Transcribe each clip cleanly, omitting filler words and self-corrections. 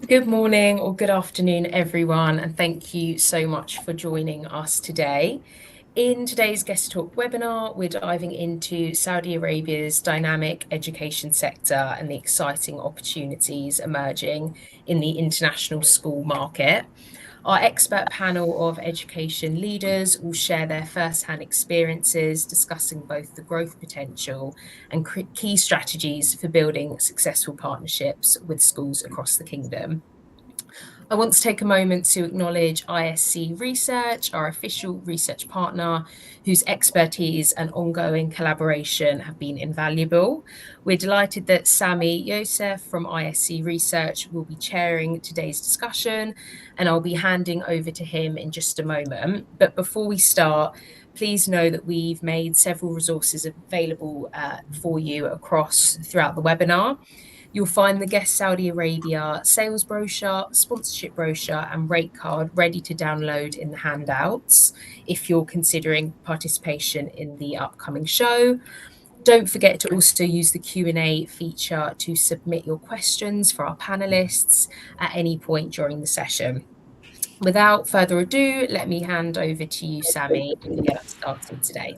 Good morning or good afternoon, everyone, and thank you so much for joining us today. In today's Guest Talk webinar, we're diving into Saudi Arabia's dynamic education sector and the exciting opportunities emerging in the international school market. Our expert panel of education leaders will share their first-hand experiences discussing both the growth potential and key strategies for building successful partnerships with schools across the kingdom. I want to take a moment to acknowledge ISC Research, our official research partner, whose expertise and ongoing collaboration have been invaluable. We're delighted that Sami Youssef from ISC Research will be chairing today's discussion, and I'll be handing over to him in just a moment. But before we start, please know that we've made several resources available for you throughout the webinar. You'll find the Guest Saudi Arabia sales brochure, sponsorship brochure, and rate card ready to download in the handouts if you're considering participation in the upcoming show. Don't forget to also use the Q&A feature to submit your questions for our panelists at any point during the session. Without further ado, let me hand over to you, Sami, to get us started today.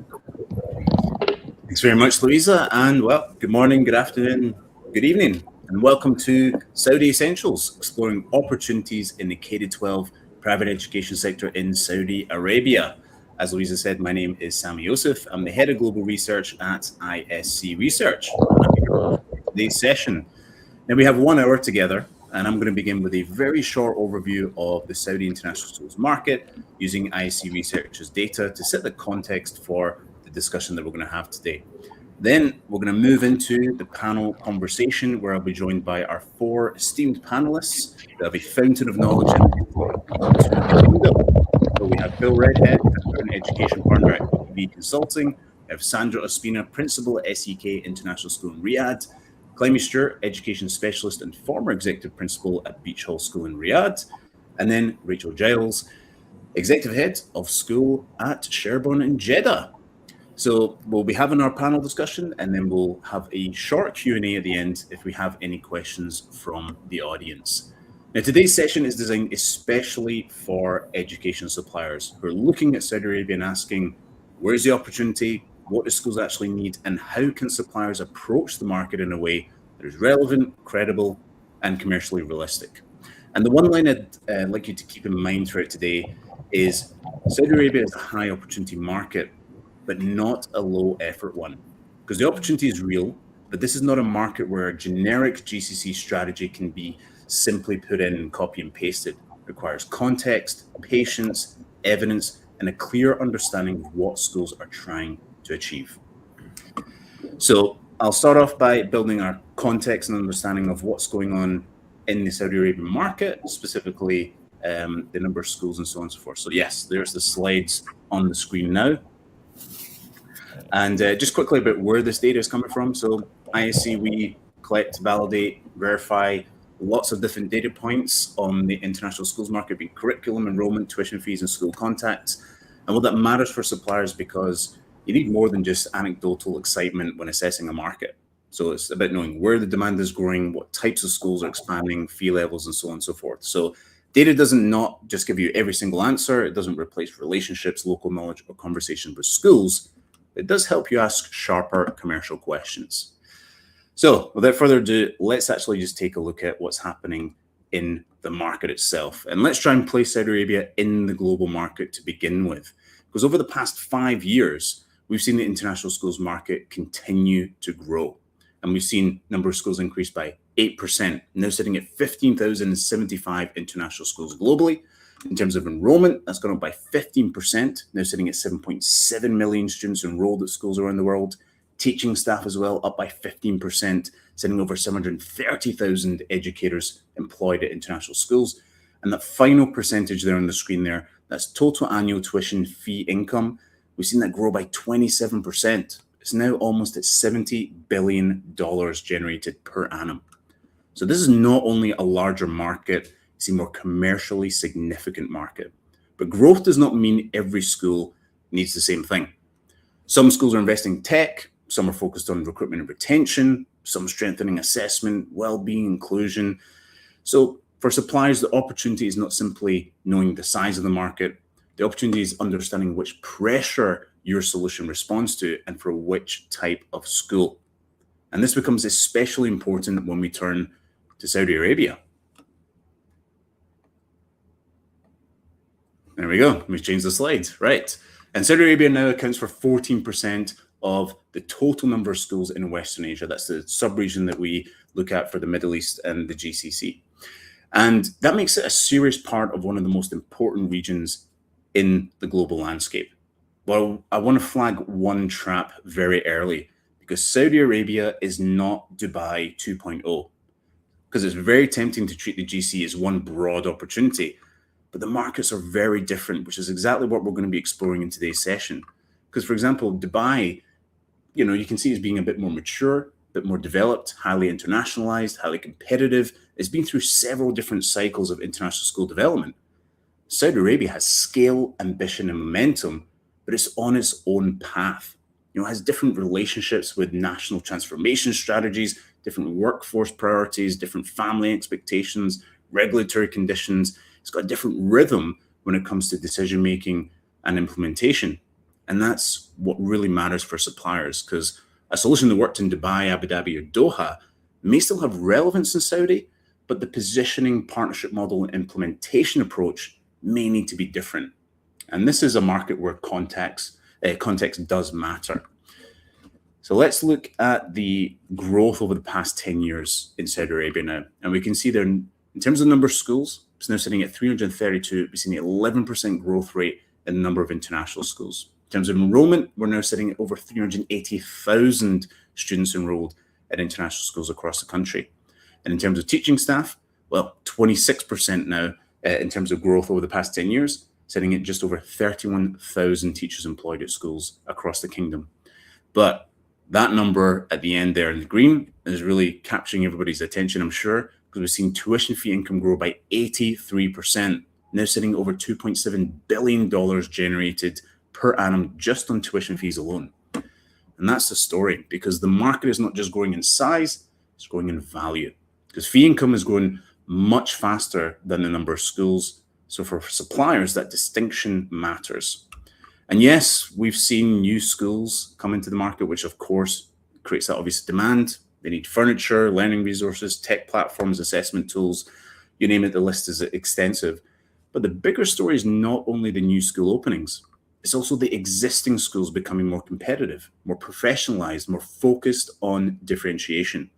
Thanks very much, Louisa, and good morning, good afternoon, good evening, and welcome to Saudi Essentials, exploring opportunities in the K-12 private education sector in Saudi Arabia. As Louisa said, my name is Sami Youssef. I'm the head of global research at ISC Research. Today's session. Now we have 1 hour together, and I'm going to begin with a very short overview of the Saudi international schools market using ISC Research's data to set the context for the discussion that we're going to have today. Then we're going to move into the panel conversation where I'll be joined by our 4 esteemed panelists. They'll be fountain of knowledge. So we have Bill Redhead, an education partner at TV Consulting. We have Sandra Ospina, principal at SEK International School in Riyadh. Clemmy Stewart, education specialist and former executive principal at Beach Hall School in Riyadh. And then Rachel Giles, executive head of school at Sherborne in Jeddah. So we'll be having our panel discussion, and then we'll have a short Q&A at the end if we have any questions from the audience. Now, today's session is designed especially for education suppliers who are looking at Saudi Arabia and asking, where's the opportunity, what do schools actually need, and how can suppliers approach the market in a way that is relevant, credible, and commercially realistic? And the one line I'd like you to keep in mind throughout today is Saudi Arabia is a high opportunity market, but not a low effort one, because the opportunity is real, but this is not a market where a generic GCC strategy can be simply put in and copy and pasted. It requires context, patience, evidence, and a clear understanding of what schools are trying to achieve. So I'll start off by building our context and understanding of what's going on in the Saudi Arabian market, specifically the number of schools and so on and so forth. So yes, there's the slides on the screen now. And just quickly about where this data is coming from. So ISC, we collect, validate, verify lots of different data points on the international schools market, being curriculum, enrollment, tuition fees, and school contacts. And what that matters for suppliers, because you need more than just anecdotal excitement when assessing a market. So it's about knowing where the demand is growing, what types of schools are expanding, fee levels, and so on and so forth. So data doesn't not just give you every single answer. It doesn't replace relationships, local knowledge, or conversation with schools. It does help you ask sharper commercial questions. So without further ado, let's actually just take a look at what's happening in the market itself. And let's try and place Saudi Arabia in the global market to begin with. Because over the past 5 years, we've seen the international schools market continue to grow. And we've seen number of schools increase by 8%, now sitting at 15,075 international schools globally. In terms of enrollment, that's gone up by 15%, now sitting at 7.7 million students enrolled at schools around the world. Teaching staff as well, up by 15%, sitting over 730,000 educators employed at international schools. And that final percentage there on the screen there, that's total annual tuition fee income. We've seen that grow by 27%. It's now almost at $70 billion generated per annum. So this is not only a larger market, it's a more commercially significant market. But growth does not mean every school needs the same thing. Some schools are investing in tech, some are focused on recruitment and retention, some strengthening assessment, well-being, inclusion. So For suppliers, the opportunity is not simply knowing the size of the market. The opportunity is understanding which pressure your solution responds to and for which type of school. And this becomes especially important when we turn to Saudi Arabia. There we go. We've changed the slides. Right. And Saudi Arabia now accounts for 14% of the total number of schools in Western Asia. That's the sub-region that we look at for the Middle East and the GCC. And that makes it a serious part of one of the most important regions in the global landscape. Well, I want to flag one trap very early, because Saudi Arabia is not Dubai 2.0, because it's very tempting to treat the GCC as one broad opportunity. But the markets are very different, which is exactly what we're going to be exploring in today's session. Because, for example, Dubai, you can see as being a bit more mature, a bit more developed, highly internationalized, highly competitive. It's been through several different cycles of international school development. Saudi Arabia has scale, ambition, and momentum, but it's on its own path. It has different relationships with national transformation strategies, different workforce priorities, different family expectations, regulatory conditions. It's got a different rhythm when it comes to decision-making and implementation. And that's what really matters for suppliers, because a solution that worked in Dubai, Abu Dhabi, or Doha may still have relevance in Saudi, but the positioning, partnership model, and implementation approach may need to be different. And this is a market where context does matter. So let's look at the growth over the past 10 years in Saudi Arabia now. And we can see there, in terms of the number of schools, it's now sitting at 332. We've seen an 11% growth rate in the number of international schools. In terms of enrollment, we're now sitting at over 380,000 students enrolled at international schools across the country. And in terms of teaching staff, well, 26% now in terms of growth over the past 10 years, sitting at just over 31,000 teachers employed at schools across the kingdom. But that number at the end there in the green is really capturing everybody's attention, I'm sure, because we've seen tuition fee income grow by 83%, now sitting at over $2.7 billion generated per annum just on tuition fees alone. And that's the story, because the market is not just growing in size, it's growing in value, because fee income is growing much faster than the number of schools. So for suppliers, that distinction matters. And yes, we've seen new schools come into the market, which of course creates that obvious demand. They need furniture, learning resources, tech platforms, assessment tools, you name it, the list is extensive. But the bigger story is not only the new school openings, it's also the existing schools becoming more competitive, more professionalized, more focused on differentiation.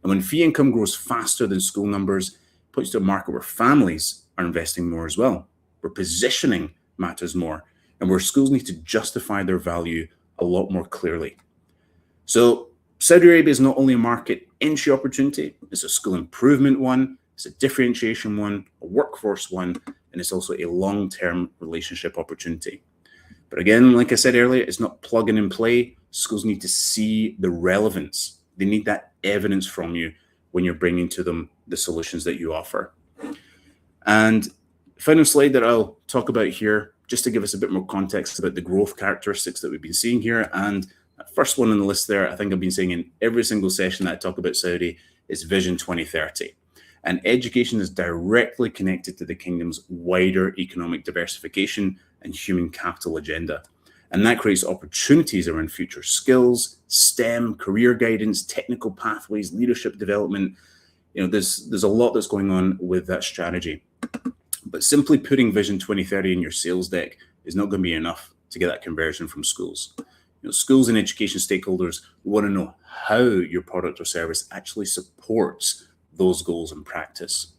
And when fee income grows faster than school numbers, it points to a market where families are investing more as well, where positioning matters more, and where schools need to justify their value a lot more clearly. So Saudi Arabia is not only a market entry opportunity, it's a school improvement one, it's a differentiation one, a workforce one, and it's also a long-term relationship opportunity. But again, like I said earlier, it's not plug and play. Schools need to see the relevance. They need that evidence from you when you're bringing to them the solutions that you offer. And final slide that I'll talk about here, just to give us a bit more context about the growth characteristics that we've been seeing here. And that first one on the list there, I think I've been saying in every single session that I talk about Saudi, is Vision 2030. And education is directly connected to the kingdom's wider economic diversification and human capital agenda. And that creates opportunities around future skills, STEM, career guidance, technical pathways, leadership development. There's a lot that's going on with that strategy. But simply putting Vision 2030 in your sales deck is not going to be enough to get that conversion from schools. Schools and education stakeholders want to know how your product or service actually supports those goals in practice.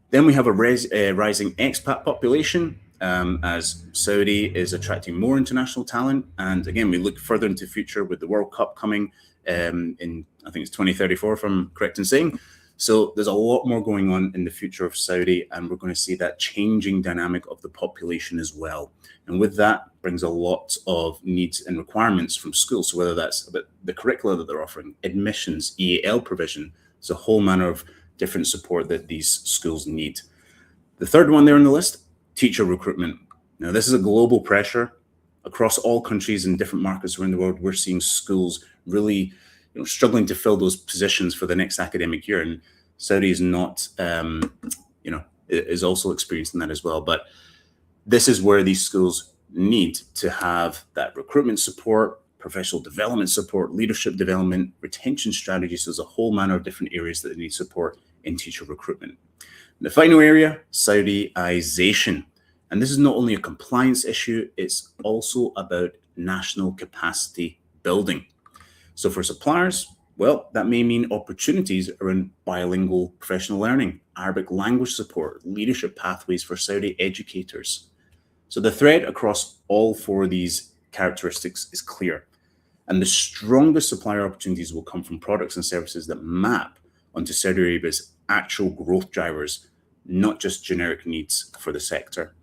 Then we have a rising expat population as Saudi is attracting more international talent. And again, we look further into the future with the World Cup coming in, I think it's 2034, if I'm correct in saying. So there's a lot more going on in the future of Saudi, and we're going to see that changing dynamic of the population as well. And with that brings a lot of needs and requirements from schools. So whether that's about the curricula that they're offering, admissions, EAL provision, it's a whole manner of different support that these schools need. The third one there on the list, teacher recruitment. Now, this is a global pressure across all countries and different markets around the world. We're seeing schools really struggling to fill those positions for the next academic year. And Saudi is not is also experiencing that as well. But this is where these schools need to have that recruitment support, professional development support, leadership development, retention strategies. There's a whole manner of different areas that they need support in teacher recruitment. The final area, Saudiization. And this is not only a compliance issue, it's also about national capacity building. So for suppliers, well, that may mean opportunities around bilingual professional learning, Arabic language support, leadership pathways for Saudi educators. So the thread across all four of these characteristics is clear. And the strongest supplier opportunities will come from products and services that map onto Saudi Arabia's actual growth drivers, not just generic needs for the sector.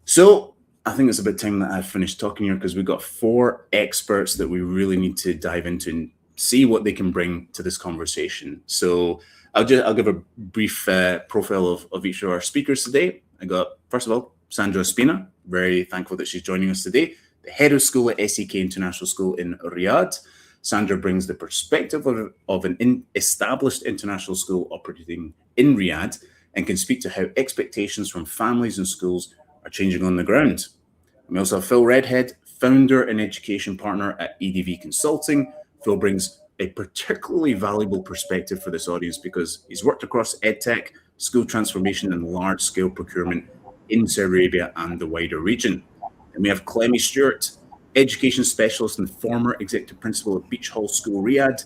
So I think it's about time that I've finished talking here, because we've got four experts that we really need to dive into and see what they can bring to this conversation. So I'll give a brief profile of each of our speakers today. I got, first of all, Sandra Ospina. Very thankful that she's joining us today. The head of school at SEK International School in Riyadh. Sandra brings the perspective of an established international school operating in Riyadh and can speak to how expectations from families and schools are changing on the ground. We also have Phil Redhead, founder and education partner at EDV Consulting. Phil brings a particularly valuable perspective for this audience because he's worked across EdTech, school transformation, and large-scale procurement in Saudi Arabia and the wider region. And we have Clemmy Stewart, education specialist and former executive principal at Beach Hall School, Riyadh.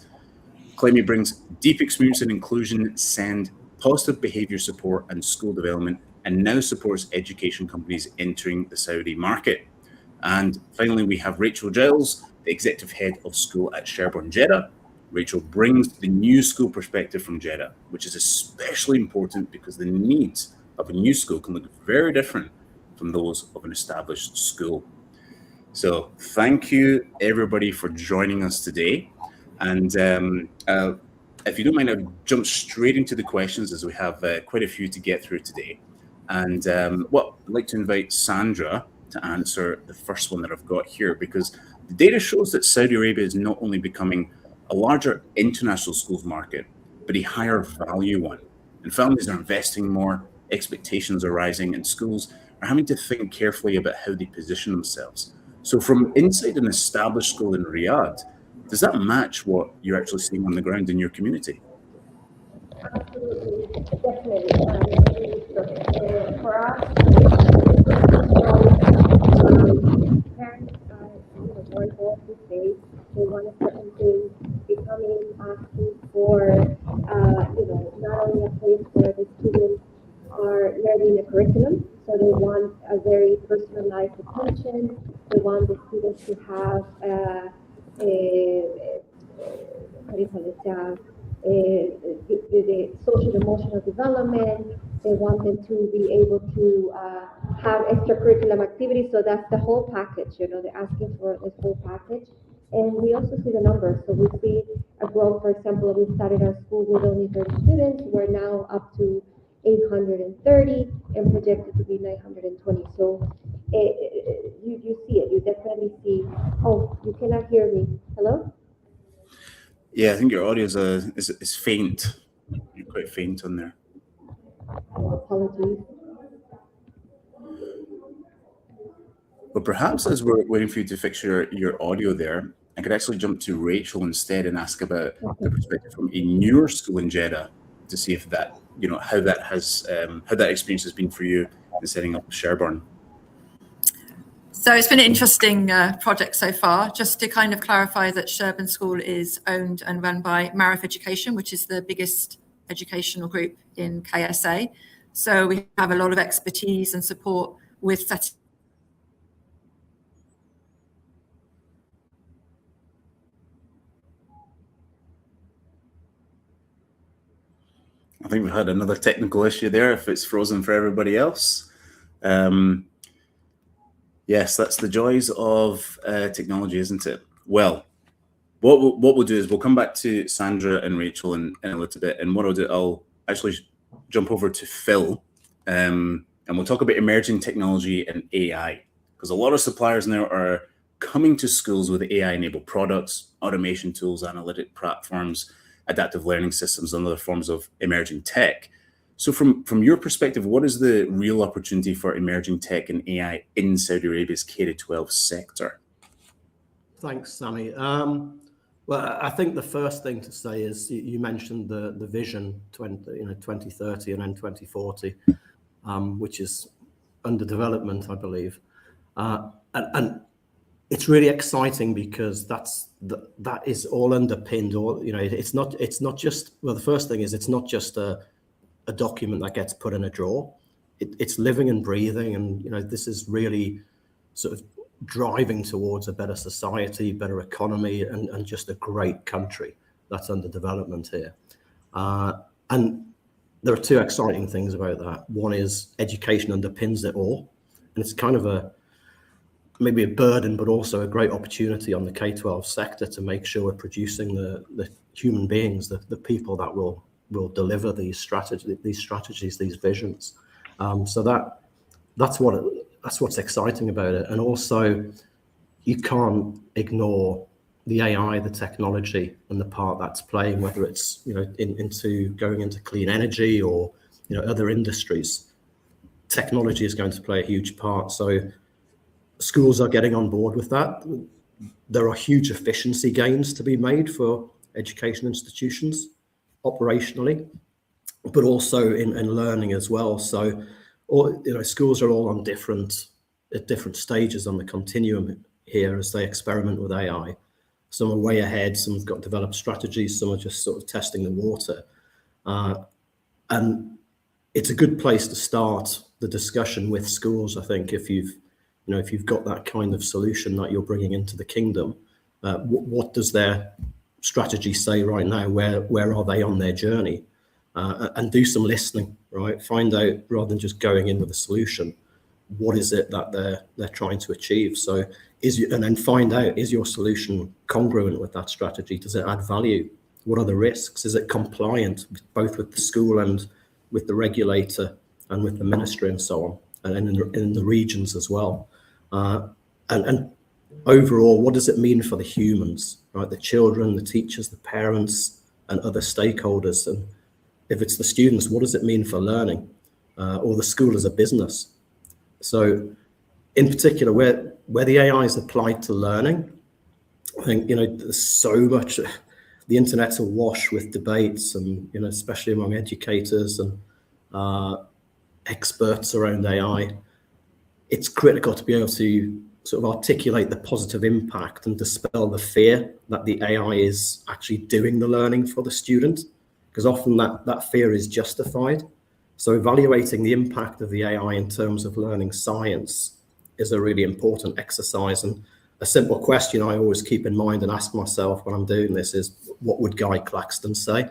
Clemmy brings deep experience in inclusion, SEND, positive behavior support, and school development, and now supports education companies entering the Saudi market. And finally, we have Rachel Giles, the executive head of school at Sherborne, Jeddah. Rachel brings the new school perspective from Jeddah, which is especially important because the needs of a new school can look very different from those of an established school. So thank you, everybody, for joining us today. And if you don't mind, I'll jump straight into the questions, as we have quite a few to get through today. And I'd like to invite Sandra to answer the first one that I've got here, because the data shows that Saudi Arabia is not only becoming a larger international schools market, but a higher value one. And families are investing more, expectations are rising, and schools are having to think carefully about how they position themselves. So from inside an established school in Riyadh, does that match what you're actually seeing on the ground in your community? Absolutely, definitely. For us, parents are more involved these days. They want a certain thing, becoming asking for, not only a place where the students are learning a curriculum, so they want a very personalized attention. They want the students to have the social emotional development. They want them to be able to have extracurricular activities. So that's the whole package. They're asking for this whole package. And we also see the numbers. So we see a growth. For example, we started our school with only 30 students. We're now up to 830 and projected to be 920. So you see it. You definitely see. Oh, you cannot hear me. Hello? Yeah, I think your audio is faint. You're quite faint on there. Apologies. But perhaps as we're waiting for you to fix your audio there, I could actually jump to Rachel instead and ask about the perspective from a newer school in Jeddah to see if that, how that experience has been for you in setting up Sherborne. So it's been an interesting project so far. Just to kind of clarify that Sherborne School is owned and run by Marif Education, which is the biggest educational group in KSA. So we have a lot of expertise and support with setting. I think we've had another technical issue there, if it's frozen for everybody else. Yes, that's the joys of technology, isn't it? Well, what we'll do is we'll come back to Sandra and Rachel in a little bit. And what I'll do, I'll actually jump over to Phil and we'll talk about emerging technology and AI, because a lot of suppliers now are coming to schools with AI-enabled products, automation tools, analytic platforms, adaptive learning systems, and other forms of emerging tech. So from your perspective, what is the real opportunity for emerging tech and AI in Saudi Arabia's K-12 sector? Thanks, Sammy. Well, I think the first thing to say is you mentioned the vision 2030 and then 2040, which is under development, I believe, and it's really exciting because that is all underpinned. Or it's not just, well, the first thing is it's not just a document that gets put in a drawer. It's living and breathing, and this is really sort of driving towards a better society, better economy, and just a great country that's under development here. And there are two exciting things about that. One is education underpins it all, and it's kind of maybe a burden, but also a great opportunity on the K-12 sector to make sure we're producing the human beings, the people that will deliver these strategies, these visions. So that's what's exciting about it. And also, you can't ignore the AI, the technology, and the part that's playing, whether it's into going into clean energy or other industries. Technology is going to play a huge part. So schools are getting on board with that. There are huge efficiency gains to be made for education institutions operationally, but also in learning as well. So schools are all at different stages on the continuum here as they experiment with AI. Some are way ahead, some have got developed strategies, some are just sort of testing the water. And it's a good place to start the discussion with schools, I think, if you've got that kind of solution that you're bringing into the kingdom. What does their strategy say right now? Where are they on their journey? And do some listening, right? Find out, rather than just going in with a solution, what is it that they're trying to achieve? So and then find out, is your solution congruent with that strategy? Does it add value? What are the risks? Is it compliant both with the school and with the regulator and with the ministry and so on, and in the regions as well? And overall, what does it mean for the humans, right? The children, the teachers, the parents, and other stakeholders. And if it's the students, what does it mean for learning, or the school as a business? So in particular, where the AI is applied to learning, I think, there's so much, the internet's awash with debates and, especially among educators and experts around AI. It's critical to be able to sort of articulate the positive impact and dispel the fear that the AI is actually doing the learning for the student, because often that fear is justified. So evaluating the impact of the AI in terms of learning science is a really important exercise. And a simple question I always keep in mind and ask myself when I'm doing this is, what would Guy Claxton say?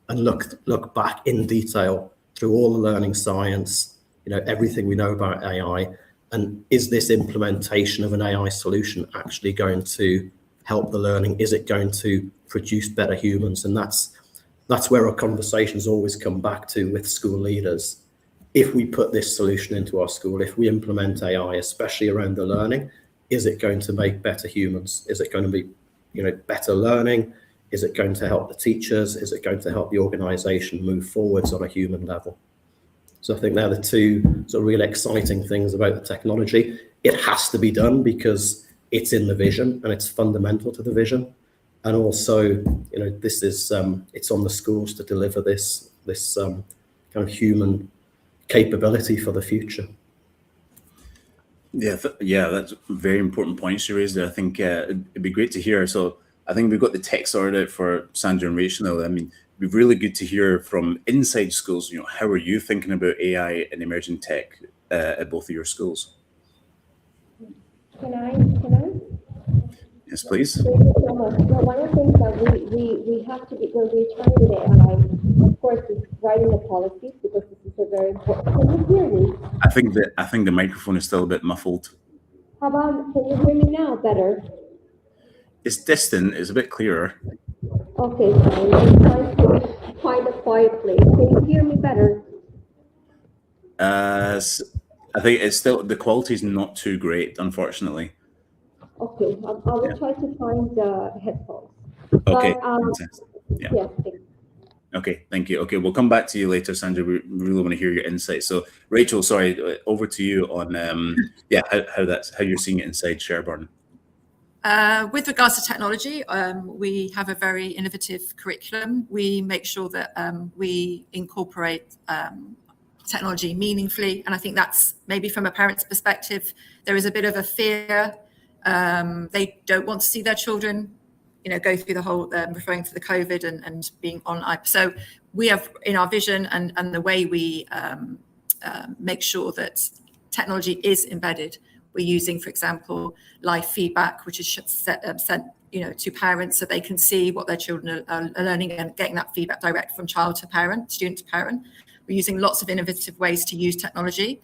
And look back in detail through all the learning science, everything we know about AI, and is this implementation of an AI solution actually going to help the learning? Is it going to produce better humans? And that's where our conversations always come back to with school leaders. If we put this solution into our school, if we implement AI, especially around the learning, is it going to make better humans? Is it going to be, better learning? Is it going to help the teachers? Is it going to help the organization move forwards on a human level? So I think they're the two sort of really exciting things about the technology. It has to be done because it's in the vision and it's fundamental to the vision. And also, this is it's on the schools to deliver this kind of human capability for the future. Yeah, that's very important points you raised there. I think it'd be great to hear. So I think we've got the tech sorted out for Sandra and Rachel. I mean, it'd be really good to hear from inside schools. How are you thinking about AI and emerging tech at both of your schools? Can I? Yes, please. Thank you so much. Well, one of the things that we have to be, when we're trying with AI, of course, is writing the policies, because this is a very important. Can you hear me? I think the microphone is still a bit muffled. How about, can you hear me now better? It's distant. It's a bit clearer. Okay, fine. I'm trying to find a quiet place. Can you hear me better? I think it's still, the quality is not too great, unfortunately. Okay, I will try to find the headphones. Okay. But, Yeah. yeah, thanks. Okay, thank you. Okay, we'll come back to you later, Sandra. We really want to hear your insights. So, Rachel, sorry, over to you on how you're seeing it inside Sherborne. With regards to technology, we have a very innovative curriculum. We make sure that we incorporate technology meaningfully, and I think that's maybe from a parent's perspective, there is a bit of a fear. They don't want to see their children, go through the whole referring to the COVID and being on iPad. So we have in our vision and the way we make sure that technology is embedded. We're using, for example, live feedback, which is sent to parents so they can see what their children are learning and getting that feedback direct from child to parent, student to parent. We're using lots of innovative ways to use technology,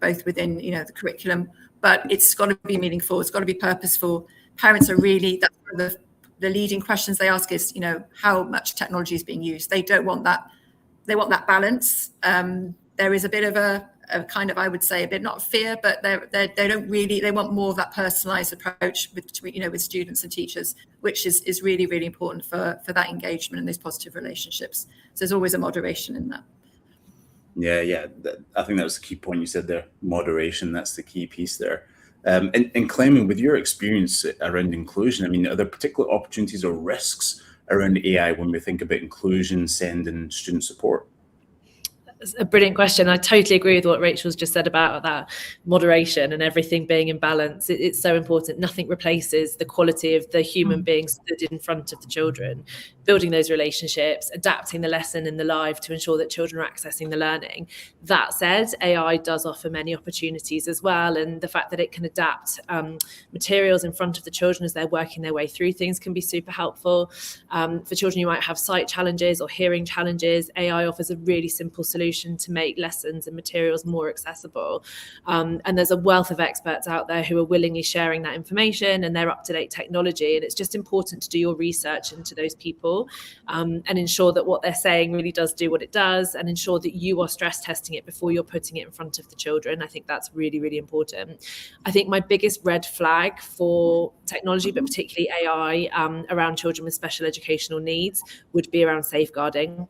both within the curriculum, but it's got to be meaningful. It's got to be purposeful. Parents are really, that's one of the leading questions they ask is, how much technology is being used. They don't want that. They want that balance. There is a bit of a kind of, I would say, a bit not fear, but they want more of that personalized approach with students and teachers, which is really, really important for that engagement and those positive relationships. So there's always a moderation in that. Yeah. I think that was the key point you said there. Moderation, that's the key piece there. And Clement, with your experience around inclusion, I mean, are there particular opportunities or risks around AI when we think about inclusion, SEND, and student support? That's a brilliant question. I totally agree with what Rachel's just said about that moderation and everything being in balance. It's so important. Nothing replaces the quality of the human being stood in front of the children, building those relationships, adapting the lesson in the live to ensure that children are accessing the learning. That said, AI does offer many opportunities as well. And the fact that it can adapt materials in front of the children as they're working their way through things can be super helpful. For children who might have sight challenges or hearing challenges, AI offers a really simple solution to make lessons and materials more accessible. And there's a wealth of experts out there who are willingly sharing that information and their up-to-date technology. And it's just important to do your research into those people and ensure that what they're saying really does do what it does, and ensure that you are stress testing it before you're putting it in front of the children. I think that's really, really important. I think my biggest red flag for technology, but particularly AI, around children with special educational needs would be around safeguarding.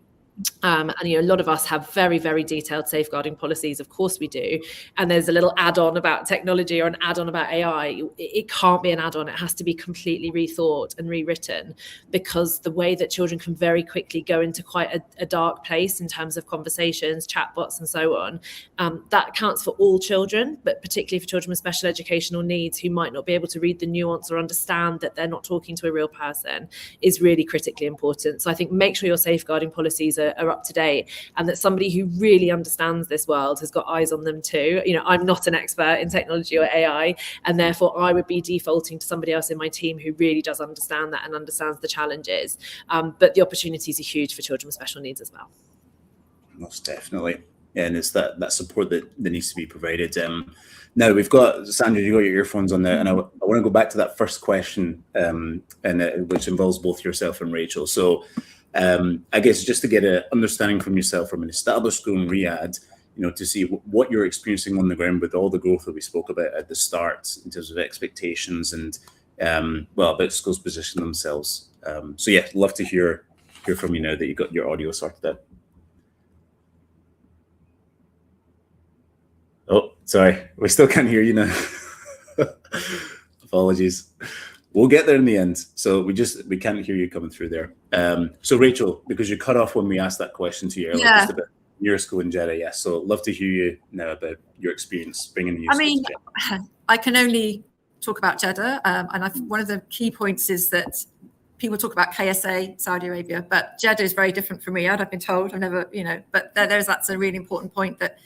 And a lot of us have very, very detailed safeguarding policies. Of course we do. And there's a little add-on about technology or an add-on about AI. It can't be an add-on. It has to be completely rethought and rewritten, because the way that children can very quickly go into quite a dark place in terms of conversations, chatbots and so on, that counts for all children, but particularly for children with special educational needs who might not be able to read the nuance or understand that they're not talking to a real person, is really critically important. So I think make sure your safeguarding policies are up to date, and that somebody who really understands this world has got eyes on them too. I'm not an expert in technology or AI, and therefore I would be defaulting to somebody else in my team who really does understand that and understands the challenges. But the opportunities are huge for children with special needs as well. Most definitely. And it's that support that needs to be provided. Now we've got, Sandra, you got your earphones on there, and I want to go back to that first question, which involves both yourself and Rachel. So I guess just to get an understanding from yourself from an established school in Riyadh, to see what you're experiencing on the ground with all the growth that we spoke about at the start in terms of expectations and, about schools position themselves. So yeah, love to hear from you now that you got your audio sorted out. Oh, sorry, we still can't hear you now. Apologies. We'll get there in the end. So we can't hear you coming through there. So Rachel, because you cut off when we asked that question to you earlier, just about your school in Jeddah, yes. So I'd love to hear you now about your experience bringing the youth to Jeddah. I can only talk about Jeddah, and one of the key points is that people talk about KSA, Saudi Arabia, but Jeddah is very different from Riyadh. I've been told. I've never, but that's a really important point, that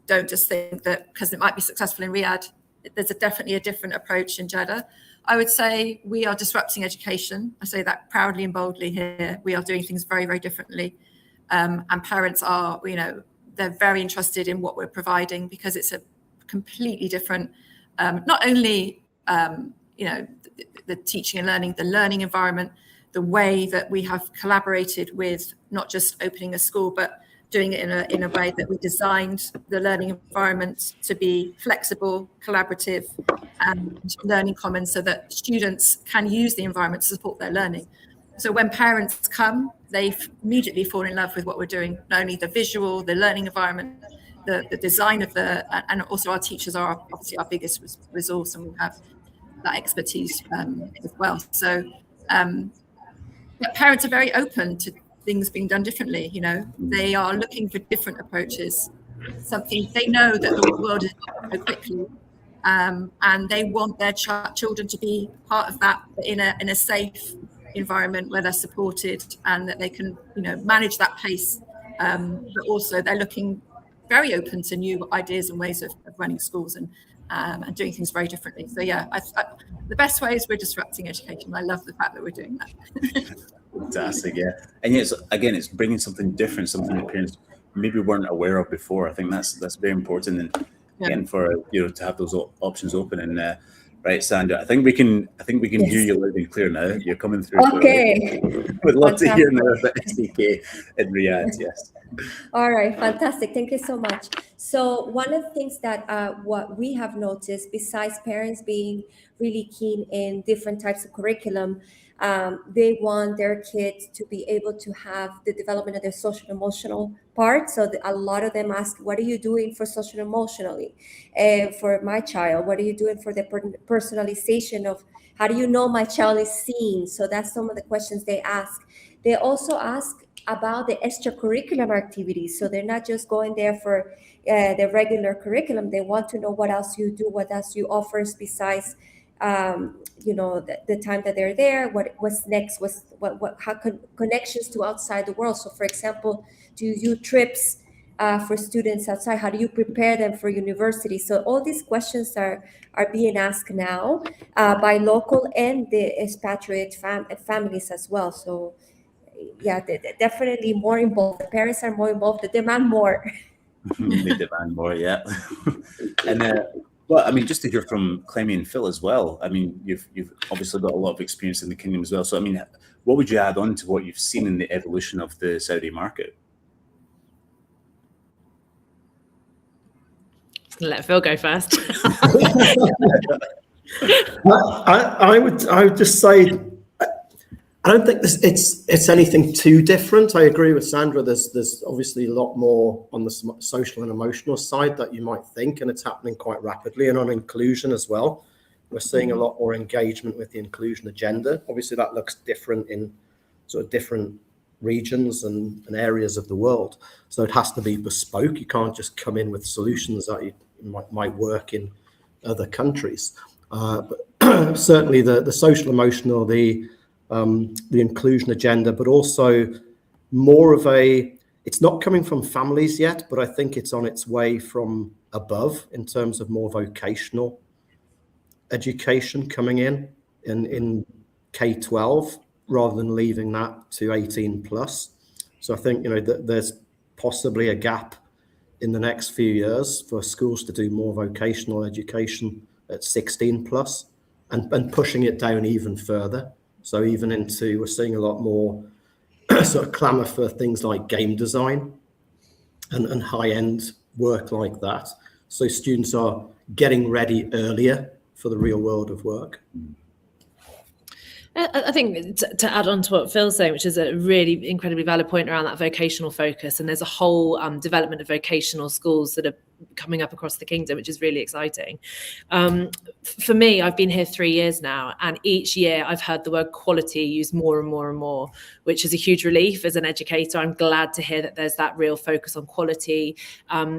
don't just think that because it might be successful in Riyadh, there's definitely a different approach in Jeddah. I would say we are disrupting education. I say that proudly and boldly here. We are doing things very, very differently. And parents are, they're very interested in what we're providing, because it's a completely different, not only, the teaching and learning, the learning environment, the way that we have collaborated with not just opening a school, but doing it in a way that we designed the learning environment to be flexible, collaborative, and learning commons, so that students can use the environment to support their learning. So when parents come, they immediately fall in love with what we're doing. Not only the visual, the learning environment, the design of and also our teachers are obviously our biggest resource, and we have that expertise as well. So but parents are very open to things being done differently. They are looking for different approaches. Something they know that the world is so quickly, and they want their children to be part of that in a safe environment where they're supported and that they can manage that pace. But also they're looking very open to new ideas and ways of running schools and doing things very differently. So yeah, the best way is we're disrupting education. I love the fact that we're doing that. Fantastic, yeah. And yes, again, it's bringing something different, something that parents maybe weren't aware of before. I think that's very important, and again, for to have those options open. And right, Sandra, I think we can hear you loud and clear now. You're coming through. Okay. We'd love to hear more about SDK in Riyadh. Yes. All right, fantastic. Thank you so much. So one of the things that what we have noticed, besides parents being really keen in different types of curriculum, they want their kids to be able to have the development of their social and emotional part. So a lot of them ask, what are you doing for social and emotionally? And for my child, what are you doing for the personalization of, how do you know my child is seen? So that's some of the questions they ask. They also ask about the extracurricular activities. So they're not just going there for the regular curriculum. They want to know what else you do, what else you offer besides the time that they're there, what's next, connections to outside the world. So for example, do you do trips for students outside? How do you prepare them for university? So all these questions are being asked now by local and the expatriate families as well. So yeah, they're definitely more involved. The parents are more involved. They demand more. They demand more, yeah. And well, I mean, just to hear from Clemmy and Phil as well. I mean, you've obviously got a lot of experience in the kingdom as well. So I mean, what would you add on to what you've seen in the evolution of the Saudi market? Let Phil go first. I would just say, I don't think it's anything too different. I agree with Sandra. There's obviously a lot more on the social and emotional side that you might think, and it's happening quite rapidly. And on inclusion as well, we're seeing a lot more engagement with the inclusion agenda. Obviously, that looks different in sort of different regions and areas of the world. So it has to be bespoke. You can't just come in with solutions that might work in other countries. But certainly the social emotional, the inclusion agenda, but also more of it's not coming from families yet, but I think it's on its way from above in terms of more vocational education coming in K-12 rather than leaving that to 18 plus. So I think, that there's possibly a gap in the next few years for schools to do more vocational education at 16 plus and pushing it down even further. So even we're seeing a lot more sort of clamour for things like game design and high-end work like that. So students are getting ready earlier for the real world of work. I think to add on to what Phil's saying, which is a really incredibly valid point around that vocational focus, and there's a whole development of vocational schools that are coming up across the kingdom, which is really exciting. For me, I've been here 3 years now, and each year I've heard the word quality used more and more and more, which is a huge relief as an educator. I'm glad to hear that there's that real focus on quality,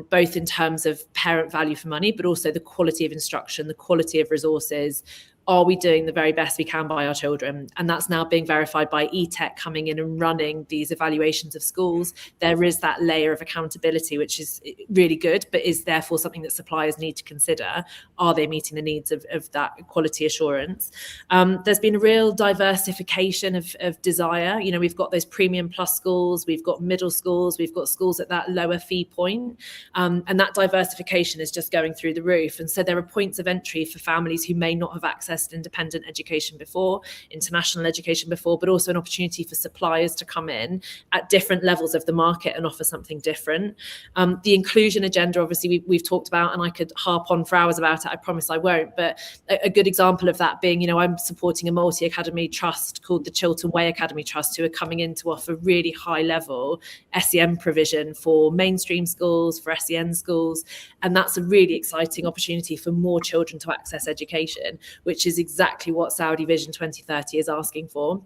both in terms of parent value for money, but also the quality of instruction, the quality of resources. Are we doing the very best we can by our children? And that's now being verified by eTech coming in and running these evaluations of schools. There is that layer of accountability, which is really good, but is therefore something that suppliers need to consider. Are they meeting the needs of that quality assurance? There's been a real diversification of desire. We've got those premium plus schools, we've got middle schools, we've got schools at that lower fee point. And that diversification is just going through the roof. And so there are points of entry for families who may not have accessed accessed independent education before, international education before, but also an opportunity for suppliers to come in at different levels of the market and offer something different. The inclusion agenda, obviously, we've talked about, and I could harp on for hours about it. I promise I won't. But a good example of that being, I'm supporting a multi-academy trust called the Chiltern Way Academy Trust, who are coming in to offer really high-level SEN provision for mainstream schools, for SEN schools. And that's a really exciting opportunity for more children to access education, which is exactly what Saudi Vision 2030 is asking for.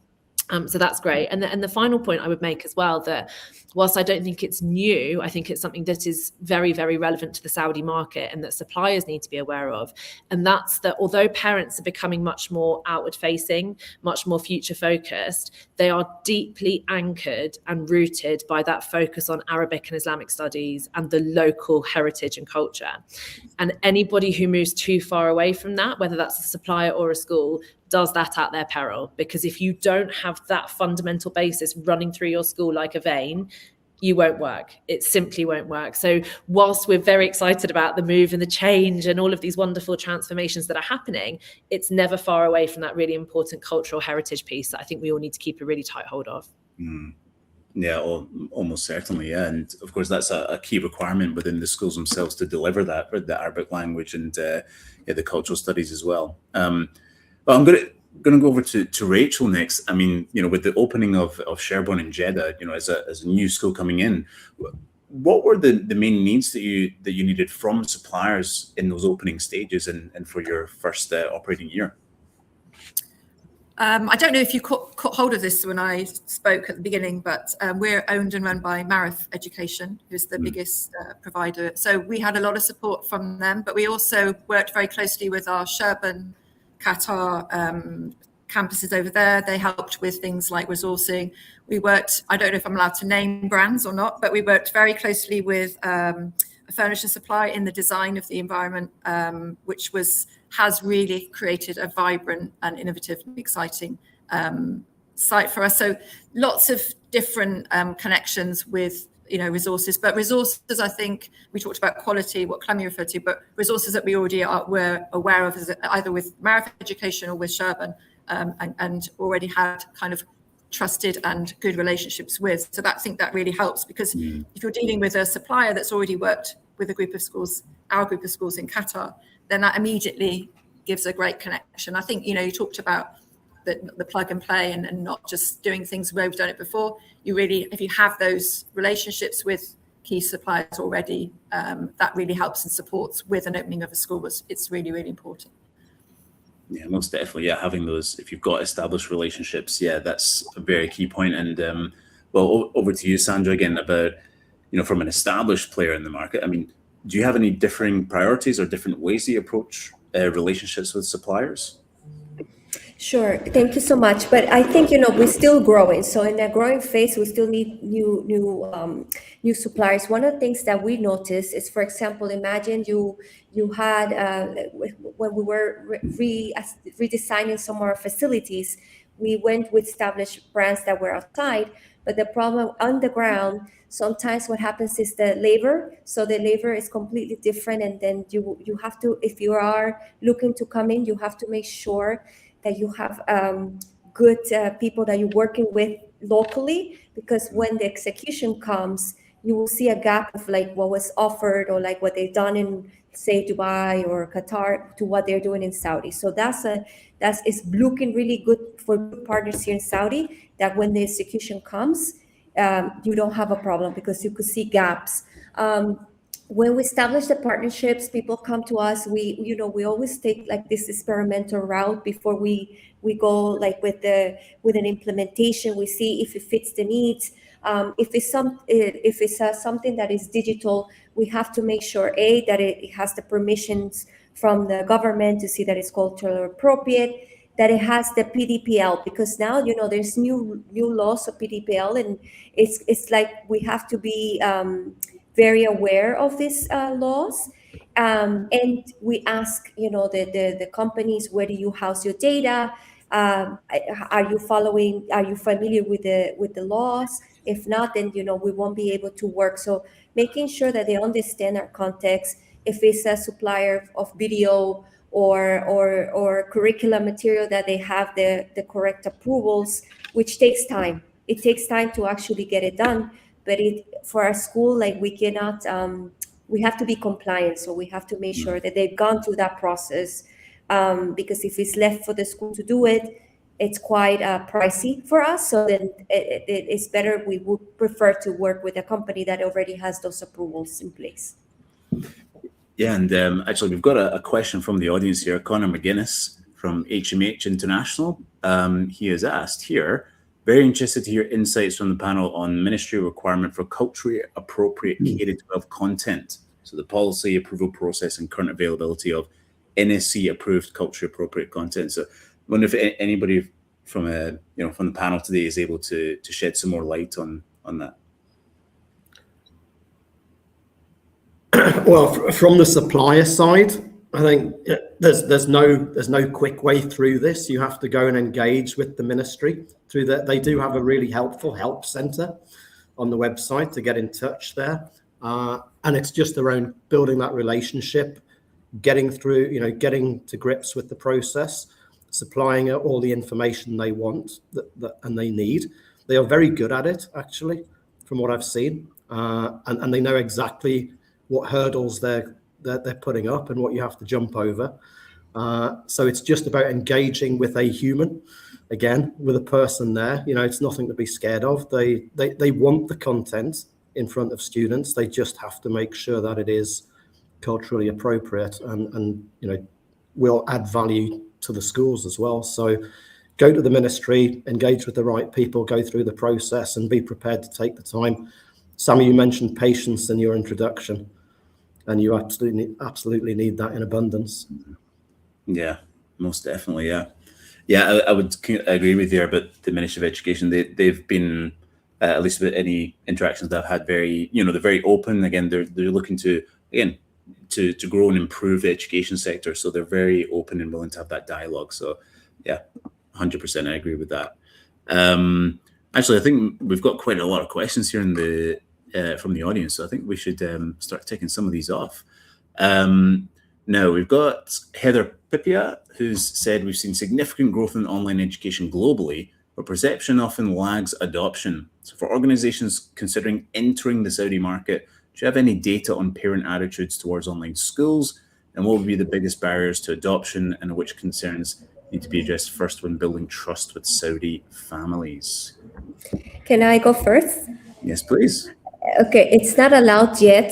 So that's great. And the final point I would make as well, that whilst I don't think it's new, I think it's something that is very, very relevant to the Saudi market and that suppliers need to be aware of. And that's that although parents are becoming much more outward facing, much more future focused, they are deeply anchored and rooted by that focus on Arabic and Islamic studies and the local heritage and culture. And anybody who moves too far away from that, whether that's a supplier or a school, does that at their peril. Because if you don't have that fundamental basis running through your school like a vein, you won't work. It simply won't work. So whilst we're very excited about the move and the change and all of these wonderful transformations that are happening, it's never far away from that really important cultural heritage piece that I think we all need to keep a really tight hold of. Yeah, almost certainly. Yeah. And of course, that's a key requirement within the schools themselves to deliver that, the Arabic language and the cultural studies as well. Well, I'm going to go over to Rachel next. I mean, with the opening of Sherborne and Jeddah, as a new school coming in, what were the main needs that you needed from suppliers in those opening stages and for your first operating year? I don't know if you caught hold of this when I spoke at the beginning, but we're owned and run by Marif Education, who's the biggest provider. So we had a lot of support from them, but we also worked very closely with our Sherborne, Qatar campuses over there. They helped with things like resourcing. We worked, I don't know if I'm allowed to name brands or not, but we worked very closely with a furniture supplier in the design of the environment, which has really created a vibrant and innovative and exciting site for us. So lots of different connections with resources, but resources, I think we talked about quality, what Clemmy referred to, but resources that we already were aware of, either with Marif Education or with Sherborne, and already had kind of trusted and good relationships with. So I think that really helps, because if you're dealing with a supplier that's already worked with a group of schools, our group of schools in Qatar, then that immediately gives a great connection. I think, you talked about the plug and play and not just doing things where we've done it before. You really, if you have those relationships with key suppliers already, that really helps and supports with an opening of a school. It's really, really important. Yeah, most definitely. Yeah, having those, if you've got established relationships, that's a very key point. And well, over to you, Sandra, again, about, from an established player in the market. I mean, do you have any differing priorities or different ways that you approach relationships with suppliers? Sure. Thank you so much. But I think, we're still growing. So in a growing phase, we still need new suppliers. One of the things that we noticed is, for example, imagine you had, when we were redesigning some of our facilities, we went with established brands that were outside. But the problem on the ground, sometimes what happens is the labor. So the labor is completely different. And then you have to, if you are looking to come in, you have to make sure that you have good people that you're working with locally, because when the execution comes, you will see a gap of like what was offered or like what they've done in, say, Dubai or Qatar to what they're doing in Saudi. So it's looking really good for good partners here in Saudi, that when the execution comes, you don't have a problem, because you could see gaps. When we establish the partnerships, people come to us. We always take like this experimental route before we go like with an implementation. We see if it fits the needs. If it's something that is digital, we have to make sure that it has the permissions from the government to see that it's culturally appropriate, that it has the PDPL, because now there's new laws of PDPL, and it's like we have to be very aware of these laws, and we ask the companies, where do you house your data? Are you familiar with the laws? If not, then we won't be able to work. So making sure that they understand our context. If it's a supplier of video or curriculum material that they have the correct approvals, which takes time. It takes time to actually get it done, but for our school, like we cannot, we have to be compliant. So we have to make sure that they've gone through that process, because if it's left for the school to do it, it's quite pricey for us. So then it's better, we would prefer to work with a company that already has those approvals in place. Yeah, and actually we've got a question from the audience here. Connor McGuinness from HMH International. He has asked here, very interested to hear insights from the panel on ministry requirement for culturally appropriate K-12 content. So the policy approval process and current availability of NSC approved culturally appropriate content. So I wonder if anybody from from the panel today is able to shed some more light on that. Well, from the supplier side, I think there's no quick way through this. You have to go and engage with the ministry through that. They do have a really helpful help center on the website to get in touch there, and it's just around building that relationship, getting through, getting to grips with the process, supplying all the information they want and they need. They are very good at it, actually, from what I've seen, and they know exactly what hurdles they're putting up and what you have to jump over. So it's just about engaging with a human, again, with a person there. It's nothing to be scared of. They want the content in front of students. They just have to make sure that it is culturally appropriate and will add value to the schools as well. So go to the ministry, engage with the right people, go through the process and be prepared to take the time. Sammy, you mentioned patience in your introduction, and you absolutely need that in abundance. Yeah, most definitely. Yeah, I would agree with you about the Ministry of Education. They've been, at least with any interactions that I've had, very, they're very open. Again, they're looking to grow and improve the education sector. So they're very open and willing to have that dialogue. So yeah, 100%, I agree with that. Actually, I think we've got quite a lot of questions here from the audience. So I think we should start taking some of these off. Now we've got Heather Pipia, who's said we've seen significant growth in online education globally, but perception often lags adoption. So for organizations considering entering the Saudi market, do you have any data on parent attitudes towards online schools? And what would be the biggest barriers to adoption, and which concerns need to be addressed first when building trust with Saudi families? Can I go first? Yes, please. Okay, it's not allowed yet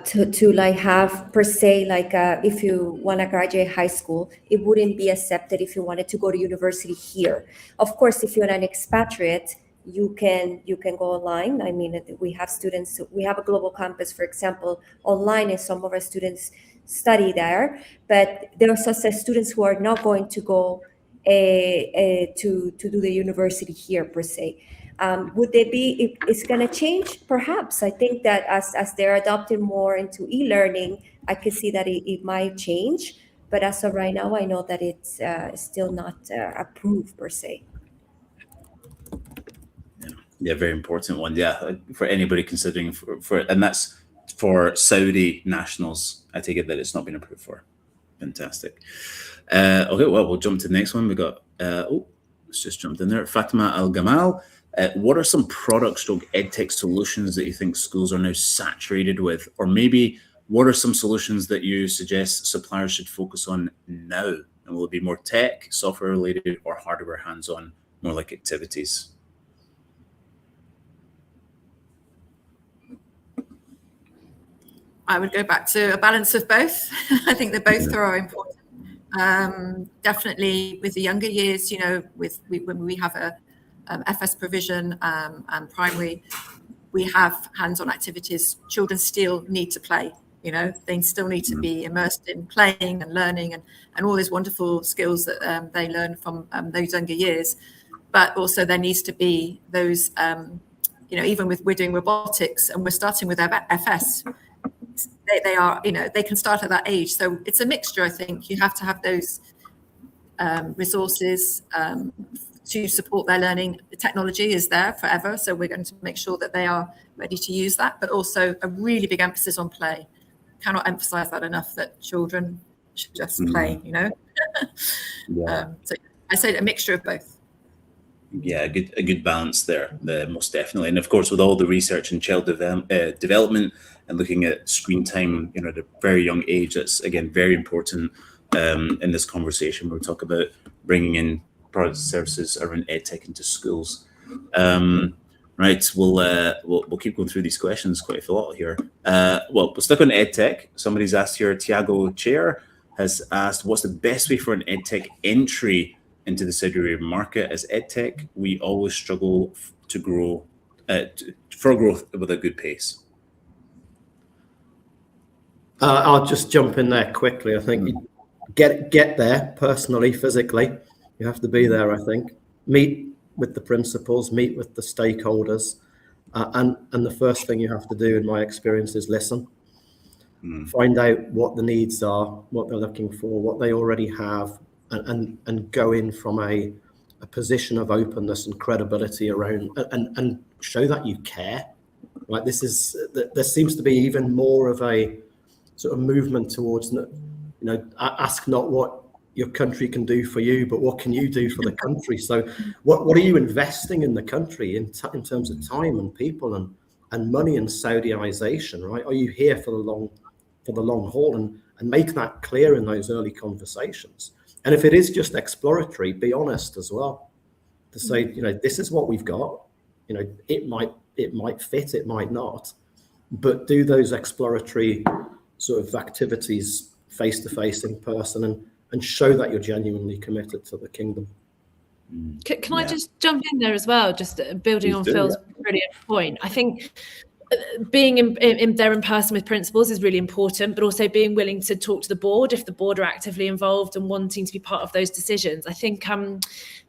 to like have per se, like if you want to graduate high school, it wouldn't be accepted if you wanted to go to university here. Of course, if you're an expatriate, you can go online. I mean, we have students, we have a global campus, for example, online, and some of our students study there, but there are also students who are not going to go to do the university here per se. Would they be, it's going to change? Perhaps. I think that as they're adopting more into e-learning, I could see that it might change. But as of right now, I know that it's still not approved per se. Yeah, very important one. Yeah, for anybody considering for and that's for Saudi nationals. I take it that it's not been approved for. Fantastic. Okay, well, we'll jump to the next one. We got let's just jump in there. Fatima Al Gamal. What are some product/edtech solutions that you think schools are now saturated with, or maybe what are some solutions that you suggest suppliers should focus on now? And will it be more tech, software related, or hardware hands-on, more like activities? I would go back to a balance of both. I think they both are important. Definitely with the younger years, when we have a FS provision and primary, we have hands-on activities. Children still need to play. They still need to be immersed in playing and learning and all these wonderful skills that they learn from those younger years. But also there needs to be those, even we're doing robotics and we're starting with FS. They are, they can start at that age. So it's a mixture, I think. You have to have those resources to support their learning. The technology is there forever. So we're going to make sure that they are ready to use that, but also a really big emphasis on play. Cannot emphasize that enough, that children should just play, you know. So I say a mixture of both. Yeah, a good balance there, most definitely. And of course, with all the research in child development and looking at screen time, you know, at a very young age, that's again very important in this conversation where we talk about bringing in products and services around EdTech into schools. Right, we'll keep going through these questions quite a lot here. Well, we'll stick on EdTech. Somebody's asked here, Tiago Chair has asked, what's the best way for an EdTech entry into the Saudi Arabian market? As EdTech, we always struggle to grow, for growth with a good pace. I'll just jump in there quickly. I think you get there personally, physically. You have to be there, I think. Meet with the principals, meet with the stakeholders. And the first thing you have to do, in my experience, is listen. Find out what the needs are, what they're looking for, what they already have, and go in from a position of openness and credibility around, and show that you care. Right? There seems to be even more of a sort of movement towards, you know, ask not what your country can do for you, but what can you do for the country? So what are you investing in the country in terms of time and people and money and Saudiization, right? Are you here for the long haul? And make that clear in those early conversations. And if it is just exploratory, be honest as well, to say, you know, this is what we've got. You know, it might fit, it might not, but do those exploratory sort of activities face to face, in person, and show that you're genuinely committed to the kingdom. Can I just jump in there as well, just building on Phil's brilliant point? I think being in there in person with principals is really important, but also being willing to talk to the board if the board are actively involved and wanting to be part of those decisions. I think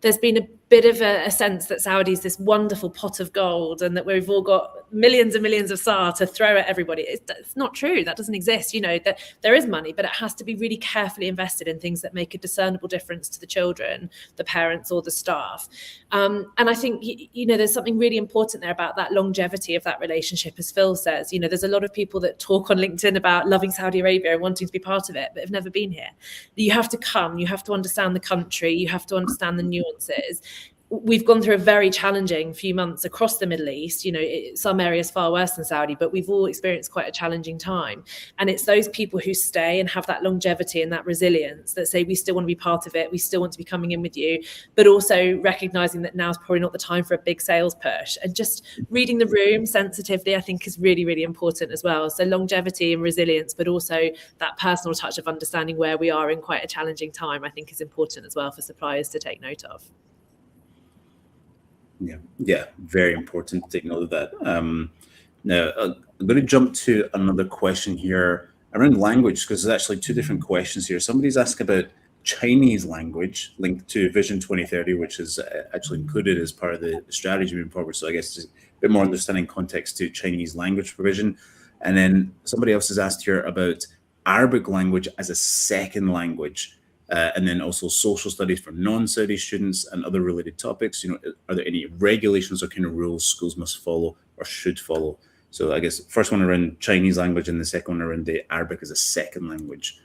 there's been a bit of a sense that Saudi is this wonderful pot of gold and that we've all got millions and millions of SAR to throw at everybody. It's not true. That doesn't exist. You know, that there is money, but it has to be really carefully invested in things that make a discernible difference to the children, the parents, or the staff. And I think, you know, there's something really important there about that longevity of that relationship. As Phil says, you know, there's a lot of people that talk on LinkedIn about loving Saudi Arabia and wanting to be part of it, but have never been here. You have to come, you have to understand the country, you have to understand the nuances. We've gone through a very challenging few months across the Middle East, you know, some areas far worse than Saudi, but we've all experienced quite a challenging time. And it's those people who stay and have that longevity and that resilience that say, we still want to be part of it, we still want to be coming in with you, but also recognizing that now's probably not the time for a big sales push. And just reading the room sensitively, I think, is really, really important as well. So longevity and resilience, but also that personal touch of understanding where we are in quite a challenging time, I think is important as well for suppliers to take note of. Yeah, very important to take note of that. Now, I'm going to jump to another question here around language, because there's actually two different questions here. Somebody's asked about Chinese language linked to Vision 2030, which is actually included as part of the strategy moving forward. So I guess just a bit more understanding context to Chinese language provision. And then somebody else has asked here about Arabic language as a second language. And then also social studies for non-Saudi students and other related topics. You know, are there any regulations or kind of rules schools must follow or should follow? So I guess first one around Chinese language and the second one around the Arabic as a second language.